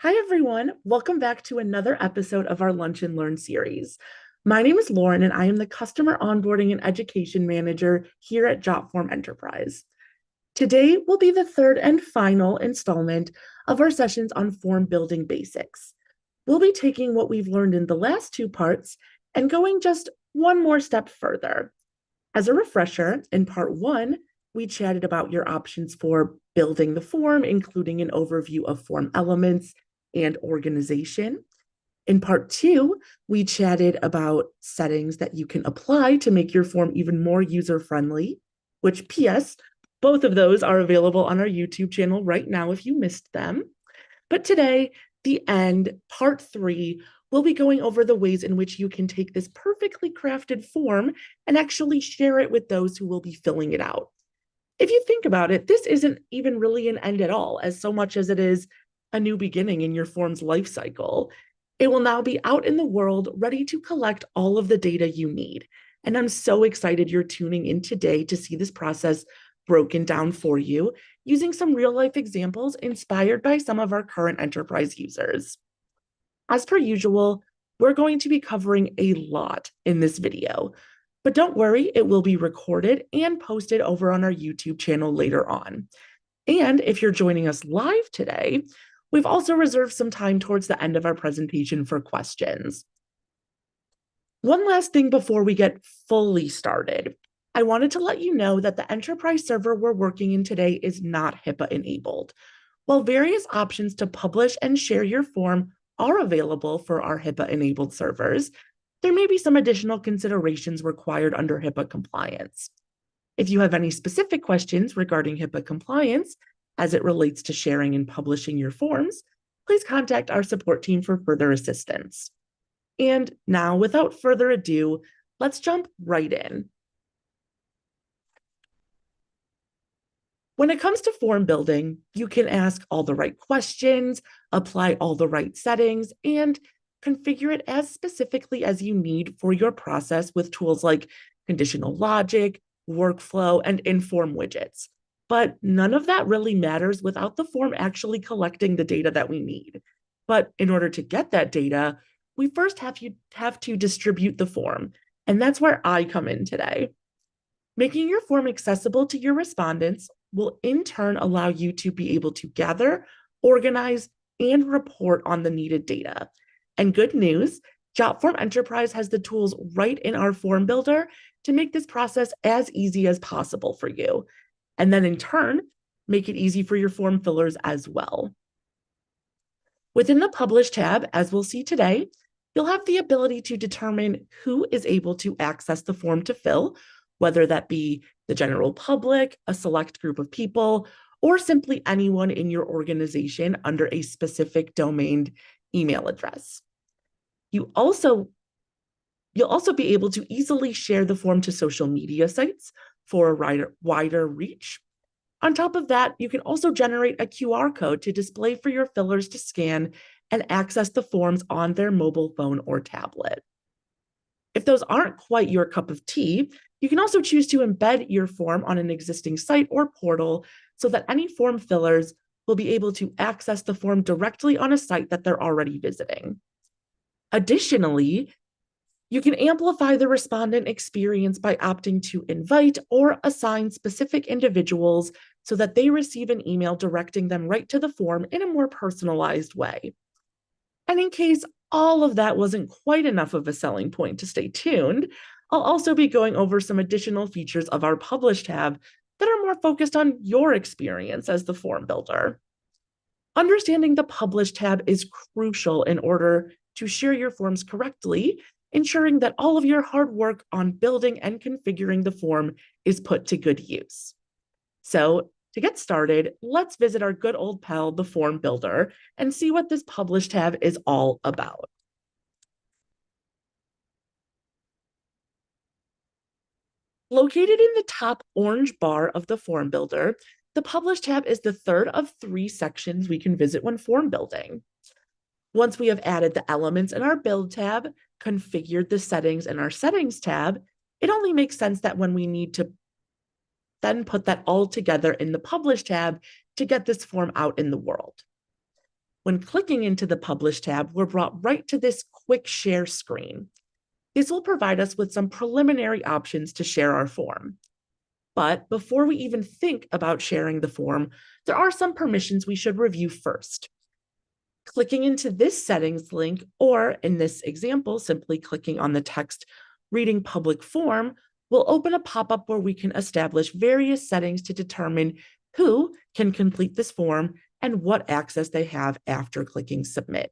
Hi, everyone. Welcome back to another episode of our Lunch and Learn series. My name is Lauren, and I am the Customer Onboarding and Education Manager here at Jotform Enterprise. Today will be the third and final installment of our sessions on form building basics. We'll be taking what we've learned in the last two parts and going just one more step further. As a refresher, in part one, we chatted about your options for building the form, including an overview of form elements and organization. In part two, we chatted about settings that you can apply to make your form even more user-friendly, which, P.S., both of those are available on our YouTube channel right now if you missed them. But today, the end, part three, we'll be going over the ways in which you can take this perfectly crafted form and actually share it with those who will be filling it out. If you think about it, this isn't even really an end at all, as so much as it is a new beginning in your form's life cycle. It will now be out in the world, ready to collect all of the data you need. And I'm so excited you're tuning in today to see this process broken down for you, using some real life examples inspired by some of our current enterprise users. As per usual, we're going to be covering a lot in this video, but don't worry, it will be recorded and posted over on our YouTube channel later on. And if you're joining us live today, we've also reserved some time towards the end of our presentation for questions. One last thing before we get fully started. I wanted to let you know that the enterprise server we're working in today is not HIPAA enabled. While various options to publish and share your form are available for our HIPAA enabled servers, there may be some additional considerations required under HIPAA compliance. If you have any specific questions regarding HIPAA compliance as it relates to sharing and publishing your forms, please contact our support team for further assistance. And now, without further ado, let's jump right in. When it comes to form building, you can ask all the right questions, apply all the right settings, and configure it as specifically as you need for your process with tools like conditional logic, workflow, and inform widgets. But none of that really matters without the form actually collecting the data that we need. But in order to get that data, we first have to distribute the form, and that's where I come in today. Making your form accessible to your respondents will in turn allow you to be able to gather, organize, and report on the needed data. And good news, Jotform Enterprise has the tools right in our form builder to make this process as easy as possible for you. And then in turn, make it easy for your form fillers as well. Within the Publish tab, as we'll see today, you'll have the ability to determine who is able to access the form to fill, whether that be the general public, a select group of people, or simply anyone in your organization under a specific domained email address. You'll also be able to easily share the form to social media sites for a wider reach. On top of that, you can also generate a QR code to display for your fillers to scan and access the forms on their mobile phone or tablet. If those aren't quite your cup of tea, you can also choose to embed your form on an existing site or portal so that any form fillers will be able to access the form directly on a site that they're already visiting. Additionally, you can amplify the respondent experience by opting to invite or assign specific individuals so that they receive an email directing them right to the form in a more personalized way. And in case all of that wasn't quite enough of a selling point to stay tuned, I'll also be going over some additional features of our Publish tab that are more focused on your experience as the form builder. Understanding the Publish tab is crucial in order to share your forms correctly, ensuring that all of your hard work on building and configuring the form is put to good use. So, to get started, let's visit our good old pal, the Form Builder, and see what this Publish tab is all about. Located in the top orange bar of the Form Builder, the Publish tab is the third of three sections we can visit when form building. Once we have added the elements in our Build tab, configured the settings in our Settings tab, it only makes sense that when we need to then put that all together in the Publish tab to get this form out in the world. When clicking into the Publish tab, we're brought right to this quick share screen. This will provide us with some preliminary options to share our form. But before we even think about sharing the form, there are some permissions we should review first. Clicking into this settings link, or in this example, simply clicking on the text reading public form, will open a pop-up where we can establish various settings to determine who can complete this form and what access they have after clicking submit.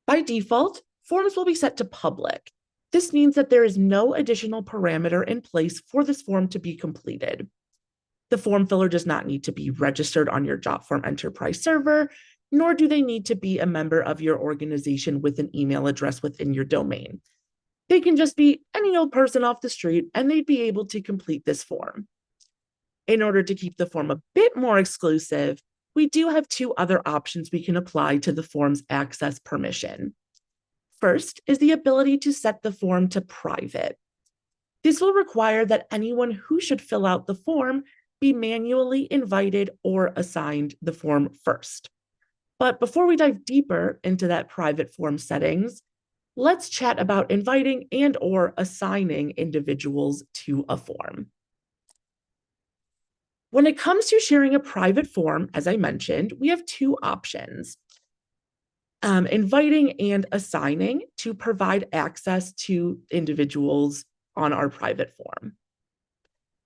By default, forms will be set to public. This means that there is no additional parameter in place for this form to be completed. The form filler does not need to be registered on your Jotform enterprise server, nor do they need to be a member of your organization with an email address within your domain. They can just be any old person off the street and they'd be able to complete this form. In order to keep the form a bit more exclusive, we do have two other options we can apply to the form's access permission. First is the ability to set the form to private. This will require that anyone who should fill out the form be manually invited or assigned the form first. But before we dive deeper into that private form settings, let's chat about inviting and or assigning individuals to a form. When it comes to sharing a private form, as I mentioned, we have two options. Inviting and assigning to provide access to individuals on our private form.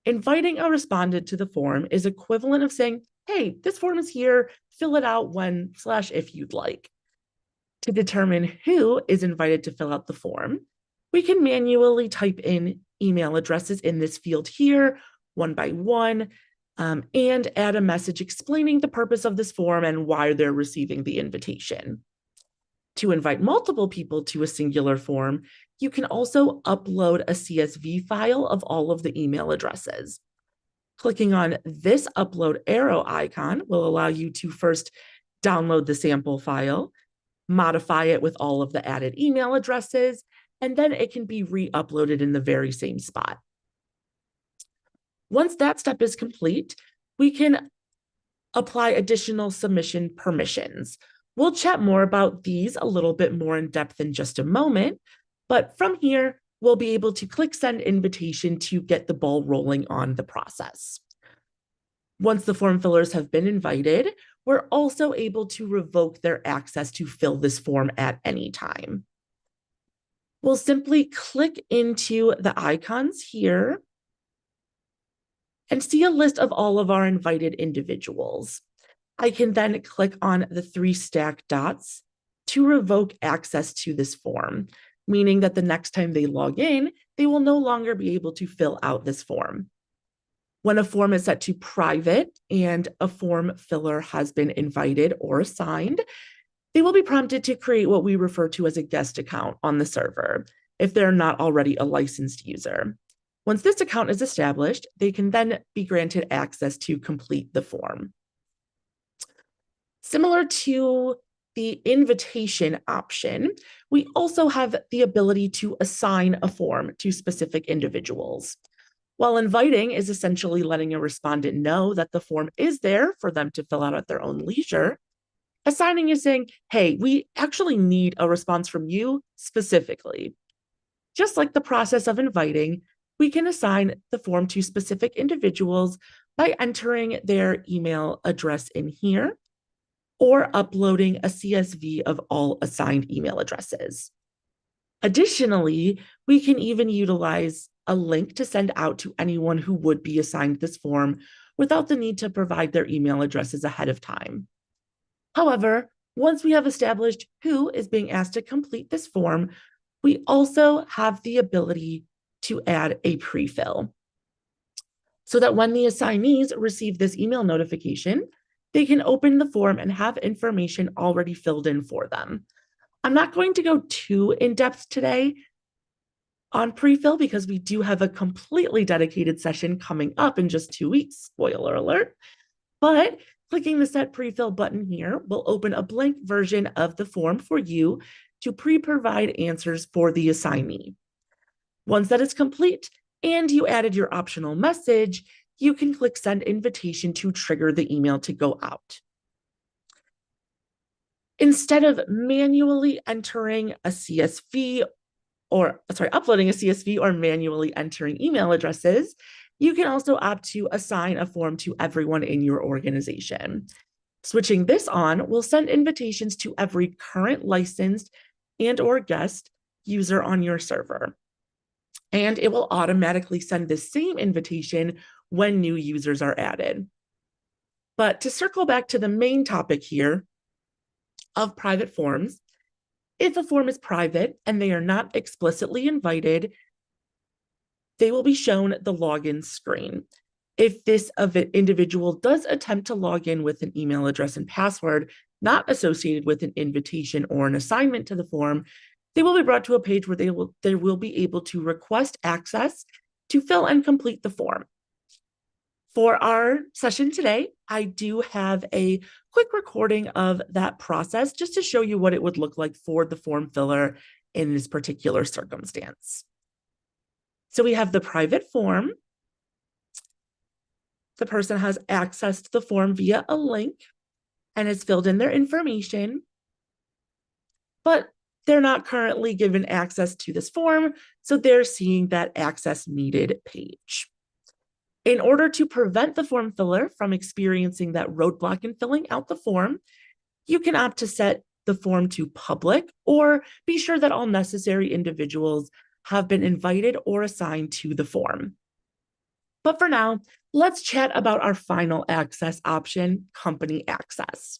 Inviting a respondent to the form is equivalent of saying, hey, this form is here, fill it out when/if you'd like. To determine who is invited to fill out the form, we can manually type in email addresses in this field here, one by one, and add a message explaining the purpose of this form and why they're receiving the invitation. To invite multiple people to a singular form, you can also upload a CSV file of all of the email addresses. Clicking on this upload arrow icon will allow you to first download the sample file, modify it with all of the added email addresses, and then it can be re-uploaded in the very same spot. Once that step is complete, we can apply additional submission permissions. We'll chat more about these a little bit more in depth in just a moment, but from here, we'll be able to click send invitation to get the ball rolling on the process. Once the form fillers have been invited, we're also able to revoke their access to fill this form at any time. We'll simply click into the icons here and see a list of all of our invited individuals. I can then click on the 3 stacked dots to revoke access to this form, meaning that the next time they log in, they will no longer be able to fill out this form. When a form is set to private and a form filler has been invited or assigned, they will be prompted to create what we refer to as a guest account on the server if they're not already a licensed user. Once this account is established, they can then be granted access to complete the form. Similar to the invitation option, we also have the ability to assign a form to specific individuals. While inviting is essentially letting a respondent know that the form is there for them to fill out at their own leisure, assigning is saying, hey, we actually need a response from you specifically. Just like the process of inviting, we can assign the form to specific individuals by entering their email address in here or uploading a CSV of all assigned email addresses. Additionally, we can even utilize a link to send out to anyone who would be assigned this form without the need to provide their email addresses ahead of time. However, once we have established who is being asked to complete this form, we also have the ability to add a pre-fill so that when the assignees receive this email notification, they can open the form and have information already filled in for them. I'm not going to go too in-depth today on pre-fill because we do have a completely dedicated session coming up in just 2 weeks, spoiler alert. But clicking the Set Pre-Fill button here will open a blank version of the form for you to pre-provide answers for the assignee. Once that is complete and you added your optional message, you can click Send Invitation to trigger the email to go out. Instead of manually entering a CSV uploading a CSV or manually entering email addresses, you can also opt to assign a form to everyone in your organization. Switching this on will send invitations to every current licensed and/or guest user on your server. And it will automatically send the same invitation when new users are added. But to circle back to the main topic here of private forms, if a form is private and they are not explicitly invited, they will be shown the login screen. If this individual does attempt to log in with an email address and password not associated with an invitation or an assignment to the form, they will be brought to a page where they will be able to request access to fill and complete the form. For our session today, I do have a quick recording of that process just to show you what it would look like for the form filler in this particular circumstance. So we have the private form. The person has accessed the form via a link and has filled in their information, but they're not currently given access to this form, so they're seeing that access needed page. In order to prevent the form filler from experiencing that roadblock in filling out the form, you can opt to set the form to public or be sure that all necessary individuals have been invited or assigned to the form. But for now, let's chat about our final access option, company access.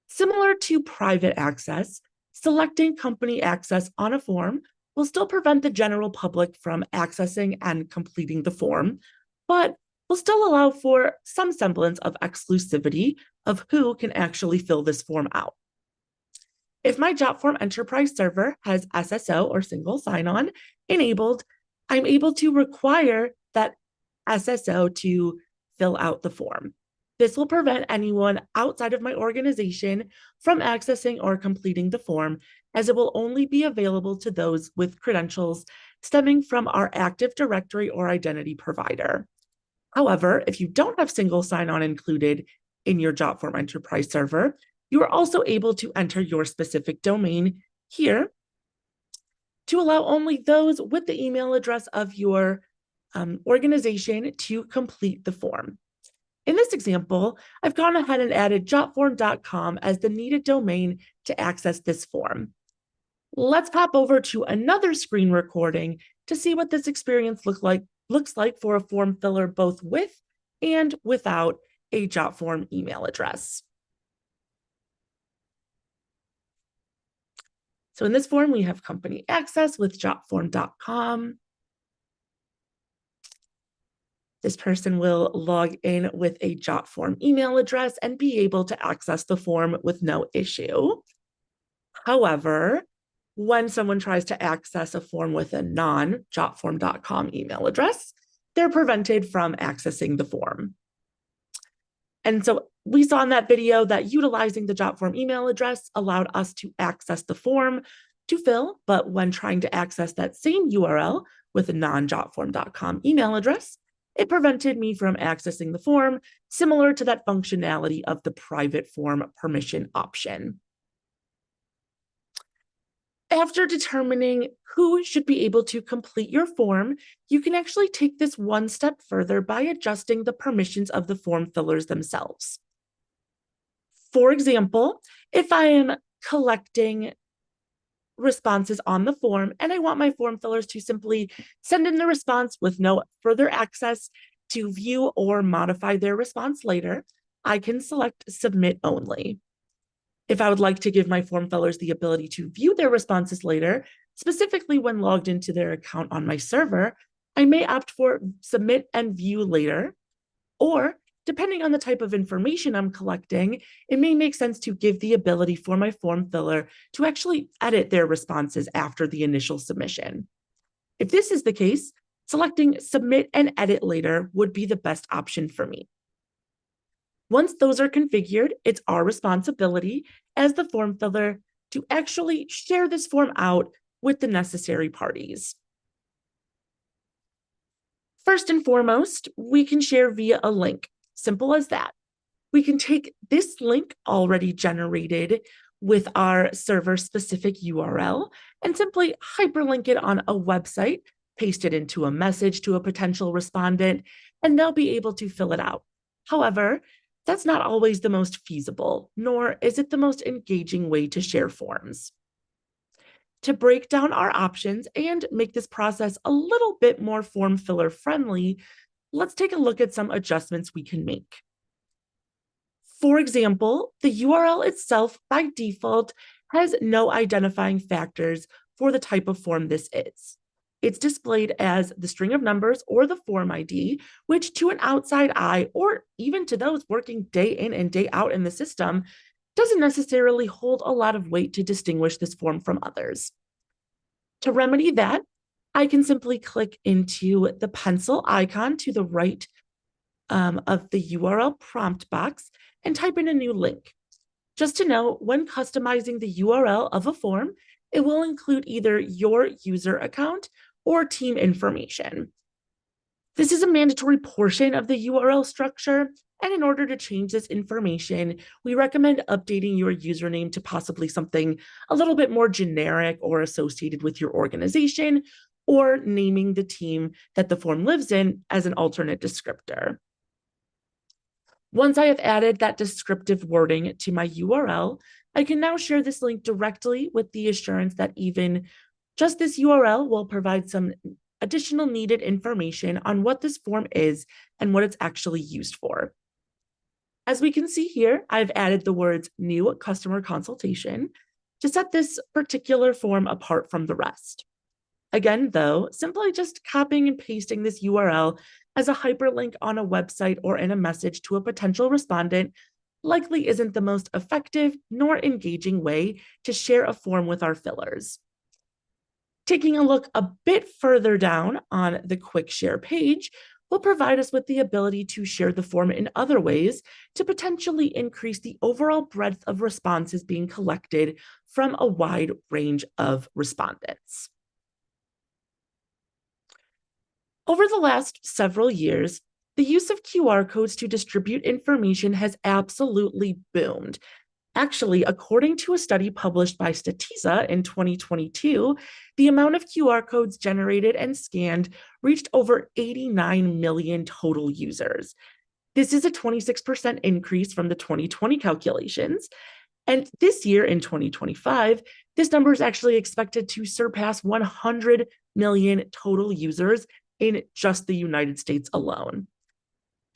Similar to private access, selecting company access on a form will still prevent the general public from accessing and completing the form, but will still allow for some semblance of exclusivity of who can actually fill this form out. If my Jotform Enterprise server has SSO or single sign-on enabled, I'm able to require that SSO to fill out the form. This will prevent anyone outside of my organization from accessing or completing the form, as it will only be available to those with credentials stemming from our Active Directory or identity provider. However, if you don't have single sign-on included in your Jotform Enterprise server, you are also able to enter your specific domain here to allow only those with the email address of your organization to complete the form. In this example, I've gone ahead and added jotform.com as the needed domain to access this form. Let's pop over to another screen recording to see what this experience looks like for a form filler both with and without a Jotform email address. So in this form, we have company access with jotform.com. This person will log in with a Jotform email address and be able to access the form with no issue. However, when someone tries to access a form with a non-jotform.com email address, they're prevented from accessing the form. And so we saw in that video that utilizing the Jotform email address allowed us to access the form to fill, but when trying to access that same URL with a non-jotform.com email address, it prevented me from accessing the form, similar to that functionality of the private form permission option. After determining who should be able to complete your form, you can actually take this one step further by adjusting the permissions of the form fillers themselves. For example, if I am collecting responses on the form and I want my form fillers to simply send in the response with no further access to view or modify their response later, I can select Submit Only. If I would like to give my form fillers the ability to view their responses later, specifically when logged into their account on my server, I may opt for Submit and View Later, or depending on the type of information I'm collecting, it may make sense to give the ability for my form filler to actually edit their responses after the initial submission. If this is the case, selecting Submit and Edit Later would be the best option for me. Once those are configured, it's our responsibility as the form filler to actually share this form out with the necessary parties. First and foremost, we can share via a link. Simple as that. We can take this link already generated with our server specific URL and simply hyperlink it on a website, paste it into a message to a potential respondent, and they'll be able to fill it out. However, that's not always the most feasible, nor is it the most engaging way to share forms. To break down our options and make this process a little bit more form filler friendly, let's take a look at some adjustments we can make. For example, the URL itself by default has no identifying factors for the type of form this is. It's displayed as the string of numbers or the form ID, which to an outside eye, or even to those working day in and day out in the system, doesn't necessarily hold a lot of weight to distinguish this form from others. To remedy that, I can simply click into the pencil icon to the right of the URL prompt box and type in a new link. Just to know, when customizing the URL of a form, it will include either your user account or team information. This is a mandatory portion of the URL structure, and in order to change this information, we recommend updating your username to possibly something a little bit more generic or associated with your organization, or naming the team that the form lives in as an alternate descriptor. Once I have added that descriptive wording to my URL, I can now share this link directly with the assurance that even just this URL will provide some additional needed information on what this form is and what it's actually used for. As we can see here, I've added the words new customer consultation to set this particular form apart from the rest. Again, though, simply just copying and pasting this URL as a hyperlink on a website or in a message to a potential respondent likely isn't the most effective nor engaging way to share a form with our fillers. Taking a look a bit further down on the quick share page will provide us with the ability to share the form in other ways to potentially increase the overall breadth of responses being collected from a wide range of respondents. Over the last several years, the use of QR codes to distribute information has absolutely boomed. Actually, according to a study published by Statista in 2022, the amount of QR codes generated and scanned reached over 89 million total users. This is a 26% increase from the 2020 calculations. And this year in 2025, this number is actually expected to surpass 100 million total users in just the United States alone.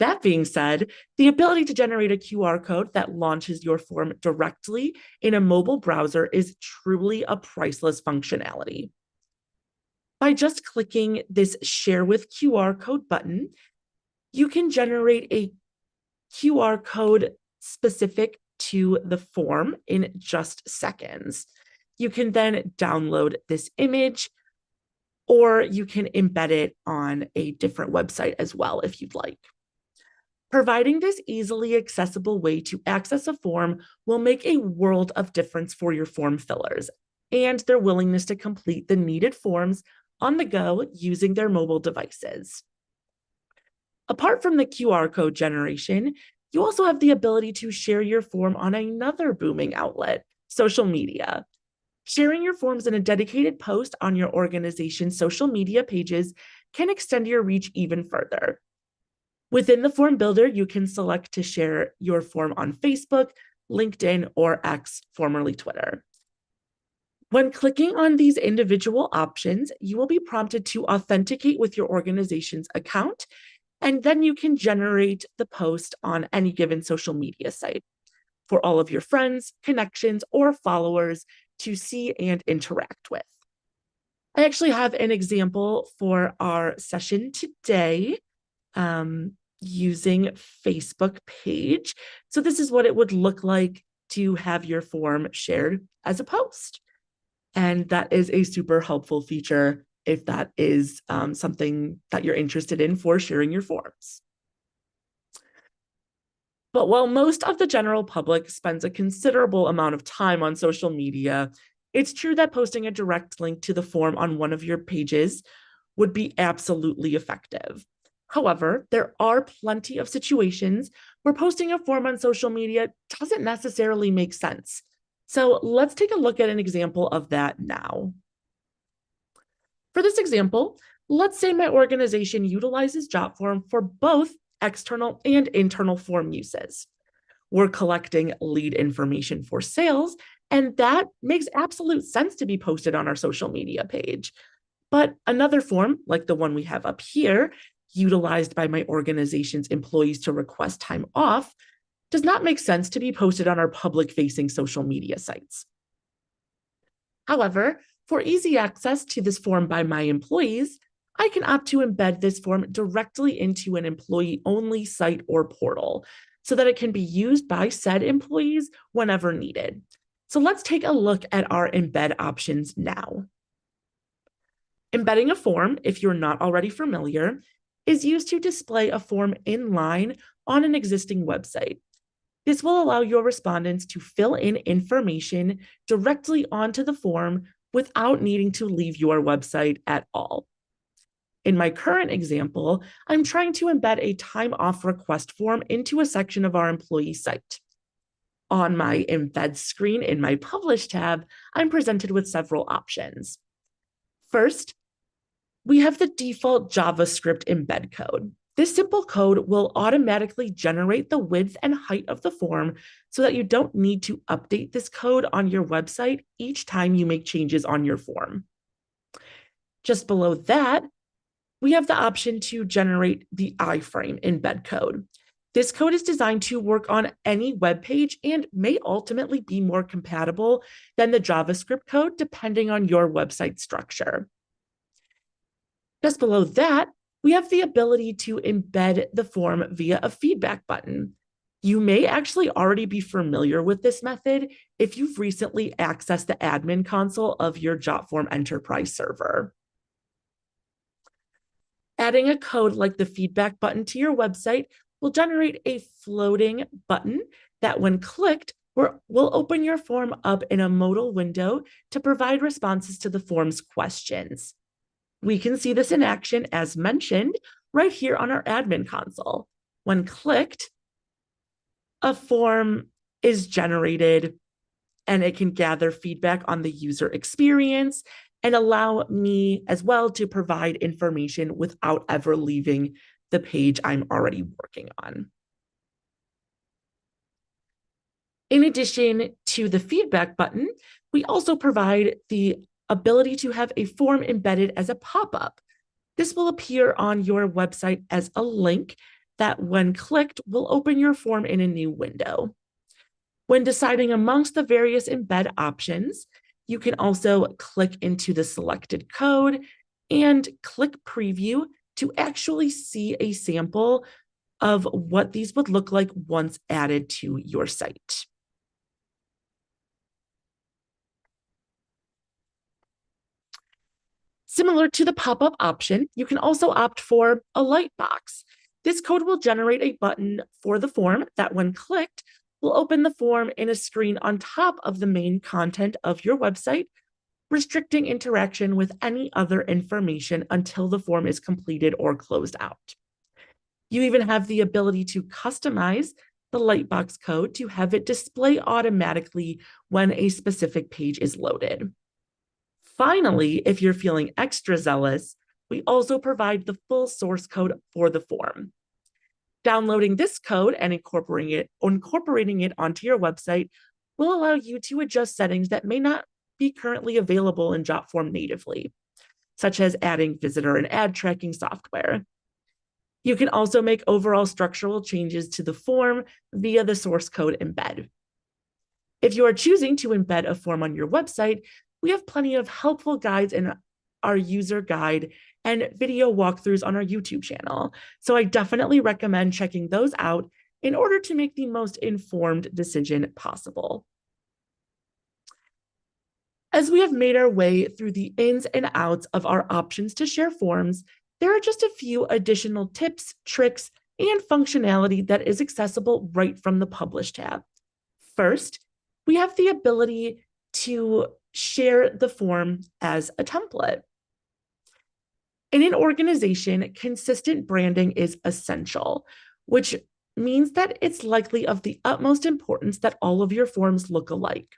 That being said, the ability to generate a QR code that launches your form directly in a mobile browser is truly a priceless functionality. By just clicking this Share with QR code button, you can generate a QR code specific to the form in just seconds. You can then download this image, or you can embed it on a different website as well if you'd like. Providing this easily accessible way to access a form will make a world of difference for your form fillers and their willingness to complete the needed forms on the go using their mobile devices. Apart from the QR code generation, you also have the ability to share your form on another booming outlet, social media. Sharing your forms in a dedicated post on your organization's social media pages can extend your reach even further. Within the form builder, you can select to share your form on Facebook, LinkedIn, or X, formerly Twitter. When clicking on these individual options, you will be prompted to authenticate with your organization's account, and then you can generate the post on any given social media site for all of your friends, connections, or followers to see and interact with. I actually have an example for our session today. Using Facebook page. So this is what it would look like to have your form shared as a post. And that is a super helpful feature if that is something that you're interested in for sharing your forms. But while most of the general public spends a considerable amount of time on social media, it's true that posting a direct link to the form on one of your pages would be absolutely effective. However, there are plenty of situations where posting a form on social media doesn't necessarily make sense. So let's take a look at an example of that now. For this example, let's say my organization utilizes Jotform for both external and internal form uses. We're collecting lead information for sales, and that makes absolute sense to be posted on our social media page. But another form, like the one we have up here, utilized by my organization's employees to request time off, does not make sense to be posted on our public facing social media sites. However, for easy access to this form by my employees, I can opt to embed this form directly into an employee only site or portal so that it can be used by said employees whenever needed. So let's take a look at our embed options now. Embedding a form, if you're not already familiar, is used to display a form inline on an existing website. This will allow your respondents to fill in information directly onto the form without needing to leave your website at all. In my current example, I'm trying to embed a time off request form into a section of our employee site. On my embed screen in my Publish tab, I'm presented with several options. First, we have the default JavaScript embed code. This simple code will automatically generate the width and height of the form so that you don't need to update this code on your website each time you make changes on your form. Just below that, we have the option to generate the iframe embed code. This code is designed to work on any web page and may ultimately be more compatible than the JavaScript code depending on your website structure. Just below that, we have the ability to embed the form via a feedback button. You may actually already be familiar with this method if you've recently accessed the admin console of your Jotform Enterprise server. Adding a code like the feedback button to your website will generate a floating button that, when clicked, will open your form up in a modal window to provide responses to the form's questions. We can see this in action, as mentioned, right here on our admin console. When clicked, a form is generated and it can gather feedback on the user experience and allow me as well to provide information without ever leaving the page I'm already working on. In addition to the feedback button, we also provide the ability to have a form embedded as a pop-up. This will appear on your website as a link that, when clicked, will open your form in a new window. When deciding amongst the various embed options, you can also click into the selected code and click preview to actually see a sample of what these would look like once added to your site. Similar to the pop-up option, you can also opt for a lightbox. This code will generate a button for the form that, when clicked, will open the form in a screen on top of the main content of your website, restricting interaction with any other information until the form is completed or closed out. You even have the ability to customize the lightbox code to have it display automatically when a specific page is loaded. Finally, if you're feeling extra zealous, we also provide the full source code for the form. Downloading this code and incorporating it onto your website will allow you to adjust settings that may not be currently available in Jotform natively, such as adding visitor and ad tracking software. You can also make overall structural changes to the form via the source code embed. If you are choosing to embed a form on your website, we have plenty of helpful guides in our user guide and video walkthroughs on our YouTube channel. So I definitely recommend checking those out in order to make the most informed decision possible. As we have made our way through the ins and outs of our options to share forms, there are just a few additional tips, tricks, and functionality that is accessible right from the Publish tab. First, we have the ability to share the form as a template. In an organization, consistent branding is essential, which means that it's likely of the utmost importance that all of your forms look alike.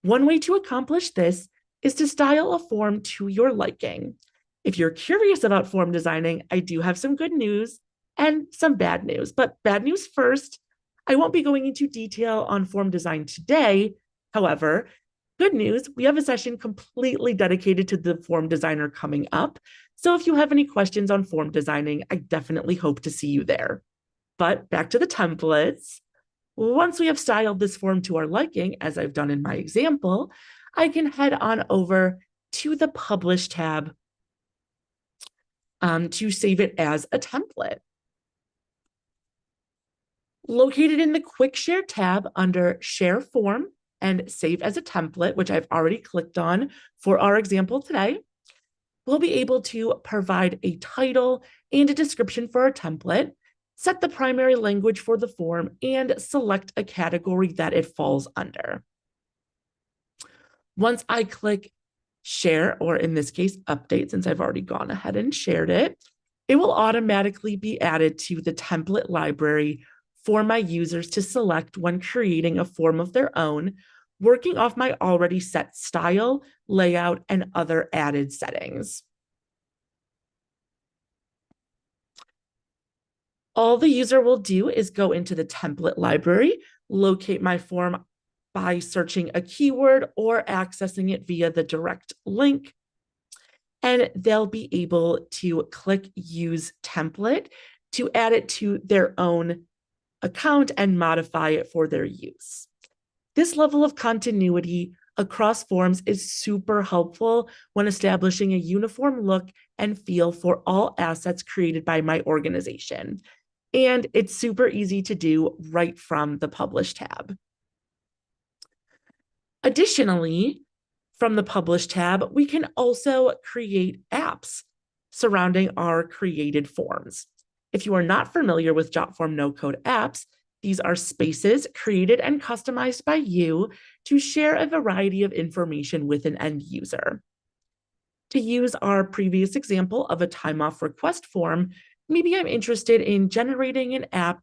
One way to accomplish this is to style a form to your liking. If you're curious about form designing, I do have some good news and some bad news. But bad news first, I won't be going into detail on form design today. However, good news, we have a session completely dedicated to the form designer coming up. So if you have any questions on form designing, I definitely hope to see you there. But back to the templates. Once we have styled this form to our liking, as I've done in my example, I can head on over to the Publish tab to save it as a template. Located in the Quick Share tab under Share Form and Save as a Template, which I've already clicked on for our example today, we'll be able to provide a title and a description for our template, set the primary language for the form, and select a category that it falls under. Once I click share, or in this case, update, since I've already gone ahead and shared it, it will automatically be added to the template library for my users to select when creating a form of their own, working off my already set style, layout, and other added settings. All the user will do is go into the template library, locate my form by searching a keyword or accessing it via the direct link, and they'll be able to click Use Template to add it to their own account and modify it for their use. This level of continuity across forms is super helpful when establishing a uniform look and feel for all assets created by my organization. And it's super easy to do right from the Publish tab. Additionally, from the Publish tab, we can also create apps surrounding our created forms. If you are not familiar with Jotform no-code apps, these are spaces created and customized by you to share a variety of information with an end user. To use our previous example of a time-off request form, maybe I'm interested in generating an app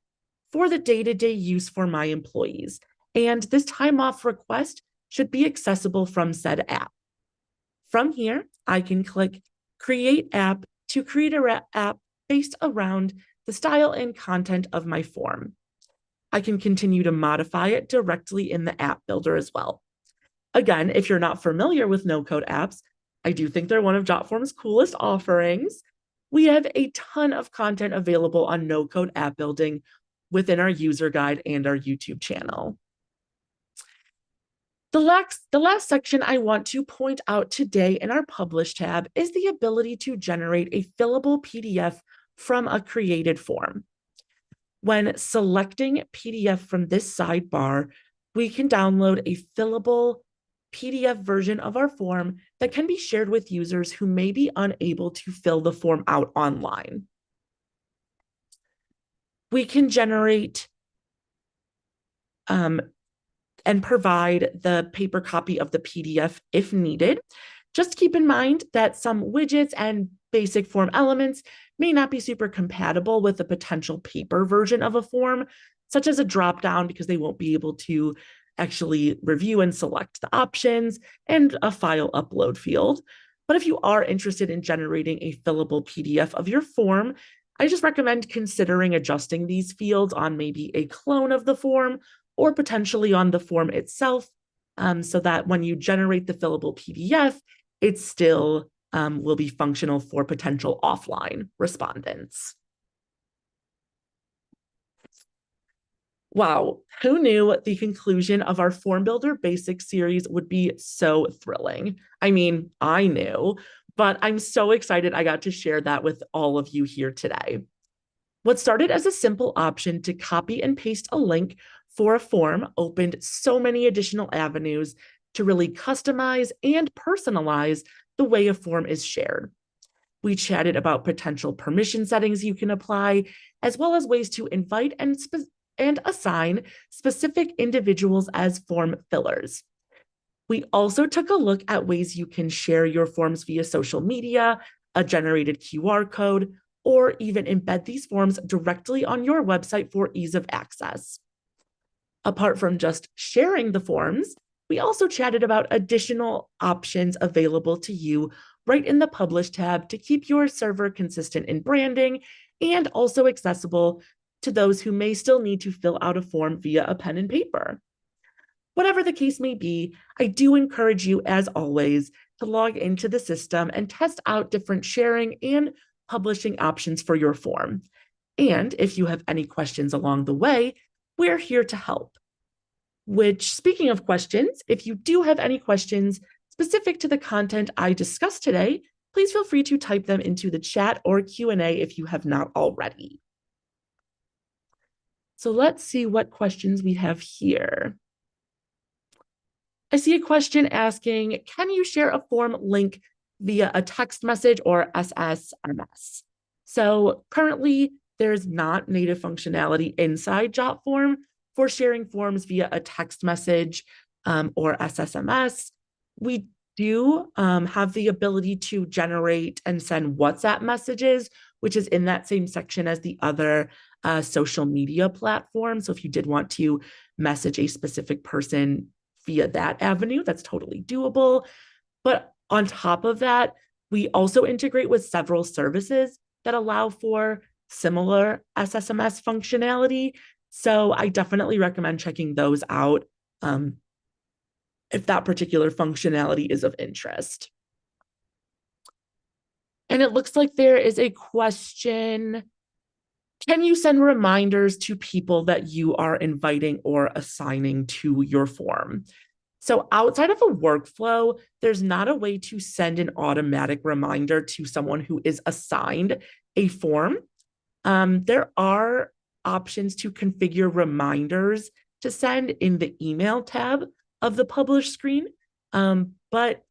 for the day-to-day use for my employees, and this time-off request should be accessible from said app. From here, I can click Create App to create an app based around the style and content of my form. I can continue to modify it directly in the app builder as well. Again, if you're not familiar with no-code apps, I do think they're one of Jotform's coolest offerings. We have a ton of content available on no-code app building within our user guide and our YouTube channel. The last section I want to point out today in our Publish tab is the ability to generate a fillable PDF from a created form. When selecting PDF from this sidebar, we can download a fillable PDF version of our form that can be shared with users who may be unable to fill the form out online. We can generate and provide the paper copy of the PDF if needed. Just keep in mind that some widgets and basic form elements may not be super compatible with a potential paper version of a form, such as a dropdown, because they won't be able to actually review and select the options, and a file upload field. But if you are interested in generating a fillable PDF of your form, I just recommend considering adjusting these fields on maybe a clone of the form or potentially on the form itself, so that when you generate the fillable PDF, it still will be functional for potential offline respondents. Wow, who knew the conclusion of our Form Builder Basics series would be so thrilling? I mean, I knew, but I'm so excited I got to share that with all of you here today. What started as a simple option to copy and paste a link for a form opened so many additional avenues to really customize and personalize the way a form is shared. We chatted about potential permission settings you can apply, as well as ways to invite and assign specific individuals as form fillers. We also took a look at ways you can share your forms via social media, a generated QR code, or even embed these forms directly on your website for ease of access. Apart from just sharing the forms, we also chatted about additional options available to you right in the Publish tab to keep your server consistent in branding and also accessible to those who may still need to fill out a form via a pen and paper. Whatever the case may be, I do encourage you, as always, to log into the system and test out different sharing and publishing options for your form. And if you have any questions along the way, we're here to help. Which, speaking of questions, if you do have any questions specific to the content I discussed today, please feel free to type them into the chat or Q&A if you have not already. So let's see what questions we have here. I see a question asking, can you share a form link via a text message or SSMS? So currently, there's not native functionality inside Jotform for sharing forms via a text message or SSMS. We do have the ability to generate and send WhatsApp messages, which is in that same section as the other social media platform. So if you did want to message a specific person via that avenue, that's totally doable. But on top of that, we also integrate with several services that allow for similar SSMS functionality. So I definitely recommend checking those out if that particular functionality is of interest. And it looks like there is a question. Can you send reminders to people that you are inviting or assigning to your form? So outside of a workflow, there's not a way to send an automatic reminder to someone who is assigned a form. There are options to configure reminders to send in the email tab of the publish screen, but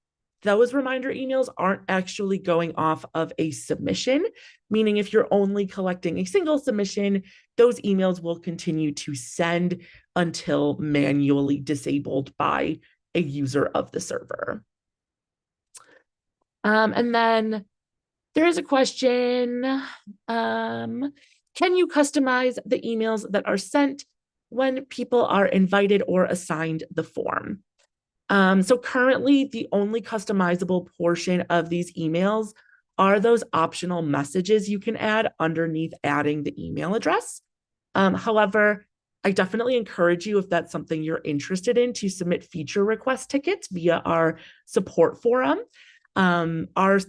those reminder emails aren't actually going off of a submission, meaning if you're only collecting a single submission, those emails will continue to send until manually disabled by a user of the server. And then there is a question, can you customize the emails that are sent when people are invited or assigned the form? So currently, the only customizable portion of these emails are those optional messages you can add underneath adding the email address. However, I definitely encourage you, if that's something you're interested in, to submit feature request tickets via our support forum. Our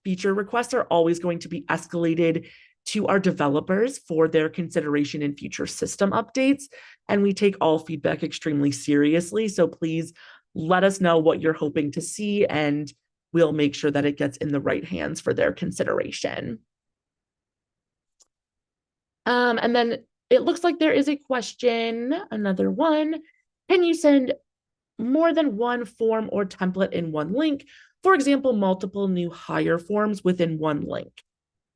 feature requests are always going to be escalated to our developers for their consideration in future system updates. And we take all feedback extremely seriously. So please let us know what you're hoping to see, and we'll make sure that it gets in the right hands for their consideration. And then it looks like there is a question, another one. Can you send more than one form or template in one link? For example, multiple new hire forms within one link.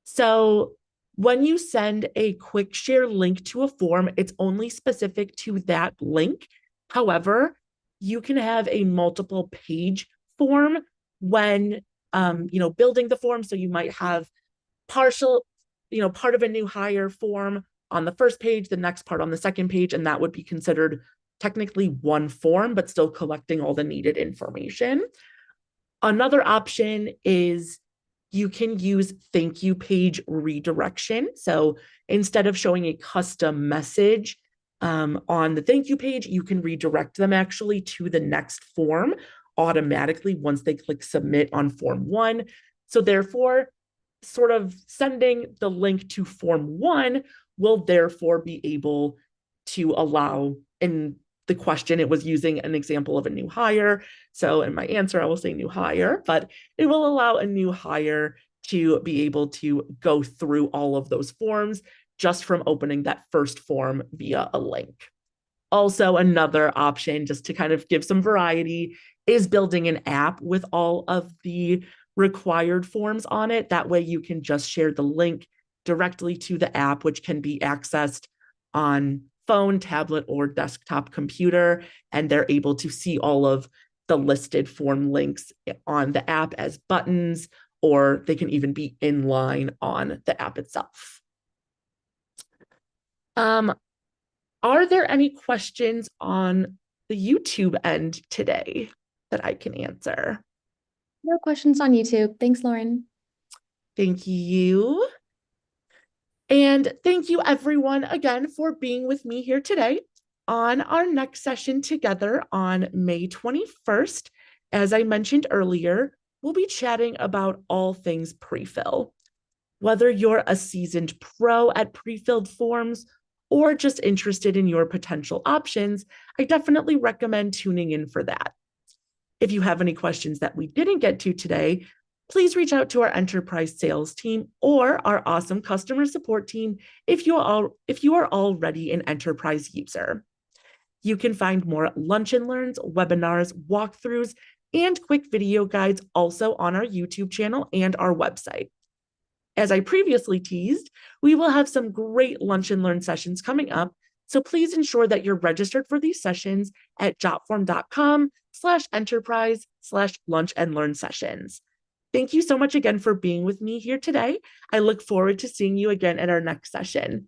So when you send a quick share link to a form, it's only specific to that link. However, you can have a multiple page form when building the form. So you might have partial, part of a new hire form on the first page, the next part on the second page, and that would be considered technically one form, but still collecting all the needed information. Another option is you can use thank you page redirection. So instead of showing a custom message on the thank you page, you can redirect them actually to the next form automatically once they click submit on form 1. So therefore, sort of sending the link to form 1 will therefore be able to allow, in the question, it was using an example of a new hire. So in my answer, I will say new hire, but it will allow a new hire to be able to go through all of those forms just from opening that first form via a link. Also, another option, just to kind of give some variety, is building an app with all of the required forms on it. That way you can just share the link directly to the app, which can be accessed on phone, tablet, or desktop computer, and they're able to see all of the listed form links on the app as buttons, or they can even be inline on the app itself. Are there any questions on the YouTube end today that I can answer. No questions on YouTube. Thanks, Lauren. Thank you. And thank you, everyone, again for being with me here today. On our next session together on May 21st, as I mentioned earlier, we'll be chatting about all things pre-fill. Whether you're a seasoned pro at pre-filled forms or just interested in your potential options, I definitely recommend tuning in for that. If you have any questions that we didn't get to today, please reach out to our enterprise sales team or our awesome customer support team if you are already an enterprise user. You can find more lunch and learns, webinars, walkthroughs, and quick video guides also on our YouTube channel and our website. As I previously teased, we will have some great lunch and learn sessions coming up, so please ensure that you're registered for these sessions at jotform.com/enterprise/lunch and learn sessions. Thank you so much again for being with me here today. I look forward to seeing you again at our next session.